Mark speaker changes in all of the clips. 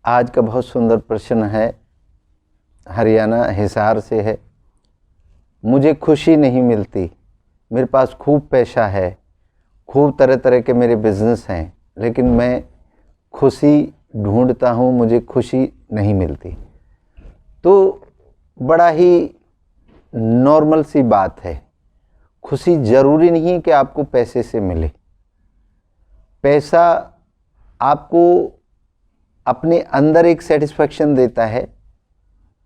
Speaker 1: आज का बहुत सुंदर प्रश्न है, हरियाणा हिसार से है। मुझे खुशी नहीं मिलती। मेरे पास खूब पैसा है, खूब तरह तरह के मेरे बिजनेस हैं, लेकिन मैं खुशी ढूंढता हूँ, मुझे खुशी नहीं मिलती। तो बड़ा ही नॉर्मल सी बात है। खुशी ज़रूरी नहीं कि आपको पैसे से मिले। पैसा आपको अपने अंदर एक सेटिस्फेक्शन देता है,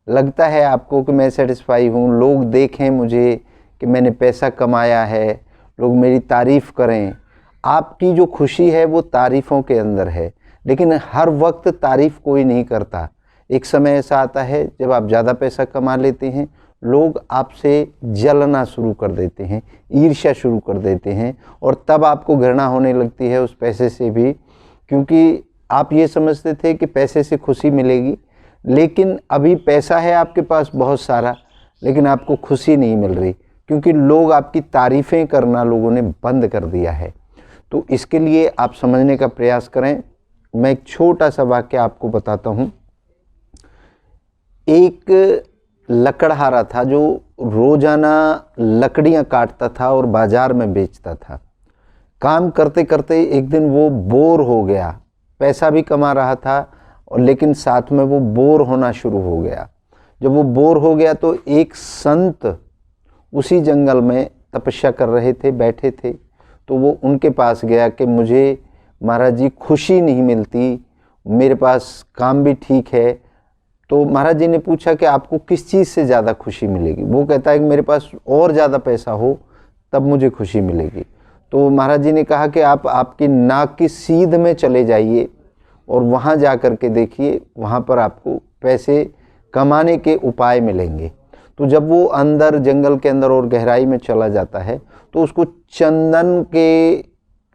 Speaker 1: लगता है आपको कि मैं सेटिस्फाई हूँ, लोग देखें मुझे कि मैंने पैसा कमाया है, लोग मेरी तारीफ़ करें। आपकी जो खुशी है वो तारीफ़ों के अंदर है, लेकिन हर वक्त तारीफ़ कोई नहीं करता। एक समय ऐसा आता है जब आप ज़्यादा पैसा कमा लेते हैं, लोग आपसे जलना शुरू कर देते हैं, ईर्ष्या शुरू कर देते हैं, और तब आपको घृणा होने लगती है उस पैसे से भी, क्योंकि आप ये समझते थे कि पैसे से खुशी मिलेगी। लेकिन अभी पैसा है आपके पास बहुत सारा, लेकिन आपको खुशी नहीं मिल रही, क्योंकि लोग आपकी तारीफ़ें करना लोगों ने बंद कर दिया है। तो इसके लिए आप समझने का प्रयास करें। मैं एक छोटा सा वाक्य आपको बताता हूँ। एक लकड़हारा था जो रोज़ाना लकड़ियाँ काटता था और बाज़ार में बेचता था। काम करते करते एक दिन वो बोर हो गया। पैसा भी कमा रहा था और लेकिन साथ में वो बोर होना शुरू हो गया। जब वो बोर हो गया तो एक संत उसी जंगल में तपस्या कर रहे थे, बैठे थे। तो वो उनके पास गया कि मुझे महाराज जी खुशी नहीं मिलती, मेरे पास काम भी ठीक है। तो महाराज जी ने पूछा कि आपको किस चीज़ से ज़्यादा खुशी मिलेगी। वो कहता है कि मेरे पास और ज़्यादा पैसा हो तब मुझे खुशी मिलेगी। तो महाराज जी ने कहा कि आप आपकी नाक की सीध में चले जाइए और वहाँ जा कर के देखिए, वहाँ पर आपको पैसे कमाने के उपाय मिलेंगे। तो जब वो अंदर जंगल के अंदर और गहराई में चला जाता है तो उसको चंदन के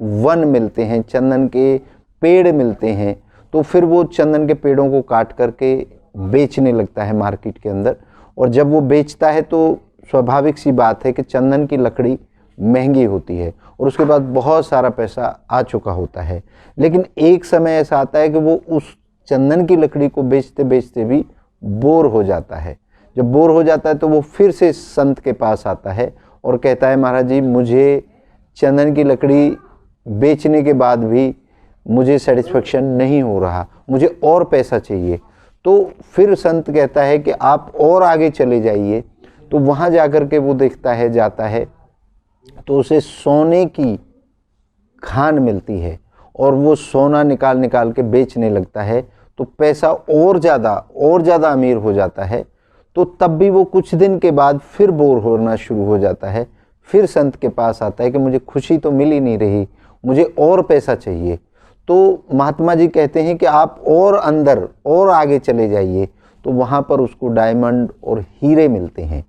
Speaker 1: वन मिलते हैं, चंदन के पेड़ मिलते हैं। तो फिर वो चंदन के पेड़ों को काट करके बेचने लगता है मार्केट के अंदर। और जब वो बेचता है तो स्वाभाविक सी बात है कि चंदन की लकड़ी महंगी होती है और उसके बाद बहुत सारा पैसा आ चुका होता है। लेकिन एक समय ऐसा आता है कि वो उस चंदन की लकड़ी को बेचते बेचते भी बोर हो जाता है। जब बोर हो जाता है तो वो फिर से संत के पास आता है और कहता है, महाराज जी मुझे चंदन की लकड़ी बेचने के बाद भी मुझे सेटिस्फेक्शन नहीं हो रहा, मुझे और पैसा चाहिए। तो फिर संत कहता है कि आप और आगे चले जाइए। तो वहाँ जाकर के वो देखता है, जाता है तो उसे सोने की खान मिलती है और वो सोना निकाल निकाल के बेचने लगता है। तो पैसा और ज़्यादा अमीर हो जाता है। तो तब भी वो कुछ दिन के बाद फिर बोर होना शुरू हो जाता है। फिर संत के पास आता है कि मुझे खुशी तो मिल ही नहीं रही, मुझे और पैसा चाहिए। तो महात्मा जी कहते हैं कि आप और अंदर और आगे चले जाइए। तो वहाँ पर उसको डायमंड और हीरे मिलते हैं।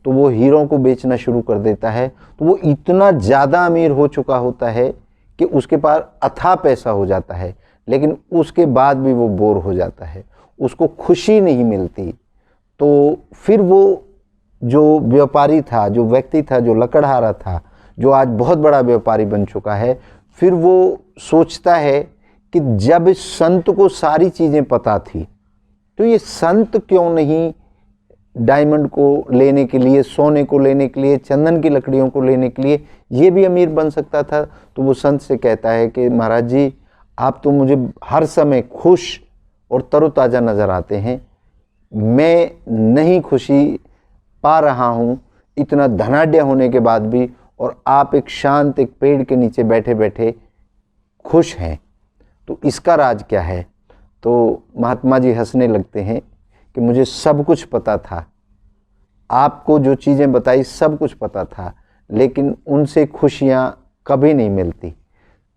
Speaker 1: तो वो हीरों को बेचना शुरू कर देता है। तो वो इतना ज़्यादा अमीर हो चुका होता है कि उसके पास अथाह पैसा हो जाता है, लेकिन उसके बाद भी वो बोर हो जाता है, उसको खुशी नहीं मिलती। तो फिर वो जो व्यापारी था, जो व्यक्ति था, जो लकड़हारा था, जो आज बहुत बड़ा व्यापारी बन चुका है, फिर वो सोचता है कि जब इस संत को सारी चीज़ें पता थी तो ये संत क्यों नहीं डायमंड को लेने के लिए, सोने को लेने के लिए, चंदन की लकड़ियों को लेने के लिए ये भी अमीर बन सकता था। तो वो संत से कहता है कि महाराज जी आप तो मुझे हर समय खुश और तरोताज़ा नज़र आते हैं, मैं नहीं खुशी पा रहा हूँ इतना धनाढ्य होने के बाद भी, और आप एक शांत एक पेड़ के नीचे बैठे बैठे खुश हैं। तो इसका राज क्या है? तो महात्मा जी हंसने लगते हैं कि मुझे सब कुछ पता था, आपको जो चीज़ें बताई सब कुछ पता था, लेकिन उनसे खुशियाँ कभी नहीं मिलती।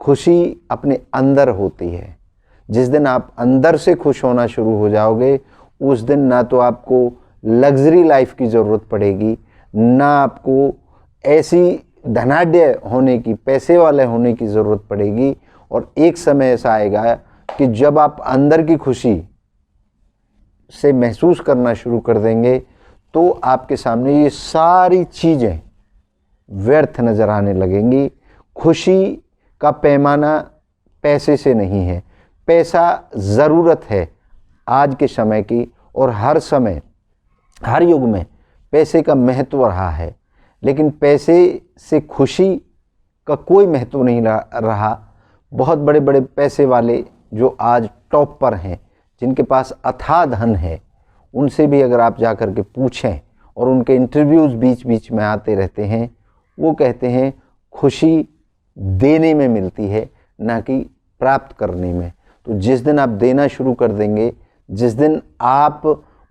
Speaker 1: खुशी अपने अंदर होती है। जिस दिन आप अंदर से खुश होना शुरू हो जाओगे, उस दिन ना तो आपको लग्जरी लाइफ की ज़रूरत पड़ेगी, ना आपको ऐसी धनाढ्य होने की, पैसे वाले होने की ज़रूरत पड़ेगी। और एक समय ऐसा आएगा कि जब आप अंदर की खुशी से महसूस करना शुरू कर देंगे तो आपके सामने ये सारी चीज़ें व्यर्थ नज़र आने लगेंगी। खुशी का पैमाना पैसे से नहीं है। पैसा ज़रूरत है आज के समय की और हर समय हर युग में पैसे का महत्व रहा है, लेकिन पैसे से खुशी का कोई महत्व नहीं रहा। बहुत बड़े बड़े पैसे वाले जो आज टॉप पर हैं, जिनके पास अथाह धन है, उनसे भी अगर आप जा कर के पूछें, और उनके इंटरव्यूज़ बीच बीच में आते रहते हैं, वो कहते हैं खुशी देने में मिलती है, ना कि प्राप्त करने में। तो जिस दिन आप देना शुरू कर देंगे, जिस दिन आप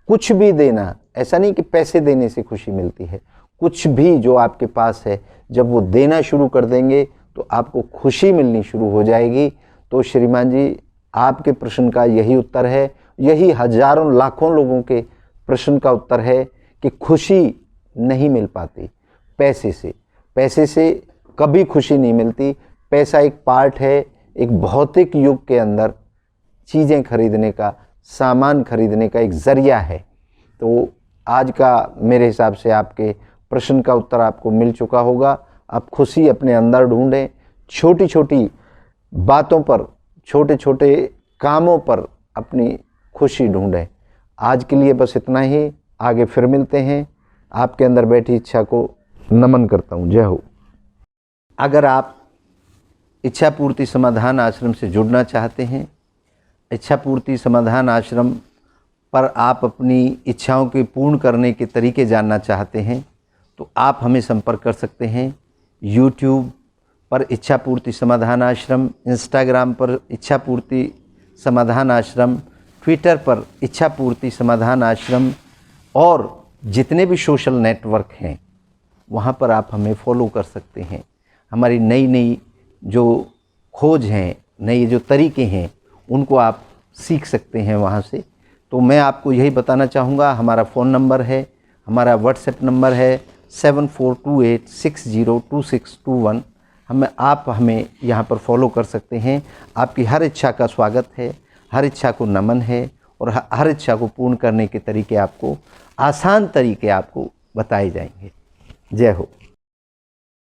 Speaker 1: कुछ भी देना, ऐसा नहीं कि पैसे देने से खुशी मिलती है, कुछ भी जो आपके पास है जब वो देना शुरू कर देंगे तो आपको खुशी मिलनी शुरू हो जाएगी। तो श्रीमान जी, आपके प्रश्न का यही उत्तर है, यही हजारों लाखों लोगों के प्रश्न का उत्तर है कि खुशी नहीं मिल पाती पैसे से। पैसे से कभी खुशी नहीं मिलती। पैसा एक पार्ट है, एक भौतिक युग के अंदर चीज़ें खरीदने का, सामान खरीदने का एक ज़रिया है। तो आज का मेरे हिसाब से आपके प्रश्न का उत्तर आपको मिल चुका होगा। आप खुशी अपने अंदर ढूंढें, छोटी छोटी बातों पर, छोटे छोटे कामों पर अपनी खुशी ढूंढें। आज के लिए बस इतना ही, आगे फिर मिलते हैं। आपके अंदर बैठी इच्छा को नमन करता हूँ। जय हो। अगर आप इच्छा पूर्ति समाधान आश्रम से जुड़ना चाहते हैं, इच्छा पूर्ति समाधान आश्रम पर आप अपनी इच्छाओं के पूर्ण करने के तरीके जानना चाहते हैं, तो आप हमें संपर्क कर सकते हैं। यूट्यूब पर इच्छा पूर्ति समाधान आश्रम, इंस्टाग्राम पर इच्छा पूर्ति समाधान आश्रम, ट्विटर पर इच्छा पूर्ति समाधान आश्रम, और जितने भी सोशल नेटवर्क हैं वहाँ पर आप हमें फॉलो कर सकते हैं। हमारी नई नई जो खोज हैं, नए जो तरीके हैं, उनको आप सीख सकते हैं वहाँ से। तो मैं आपको यही बताना चाहूँगा, हमारा फ़ोन नंबर है, हमारा व्हाट्सएप नंबर है 7428602621। आप हमें यहाँ पर फॉलो कर सकते हैं। आपकी हर इच्छा का स्वागत है, हर इच्छा को नमन है, और हर इच्छा को पूर्ण करने के तरीके आपको, आसान तरीके आपको बताए जाएंगे। जय हो।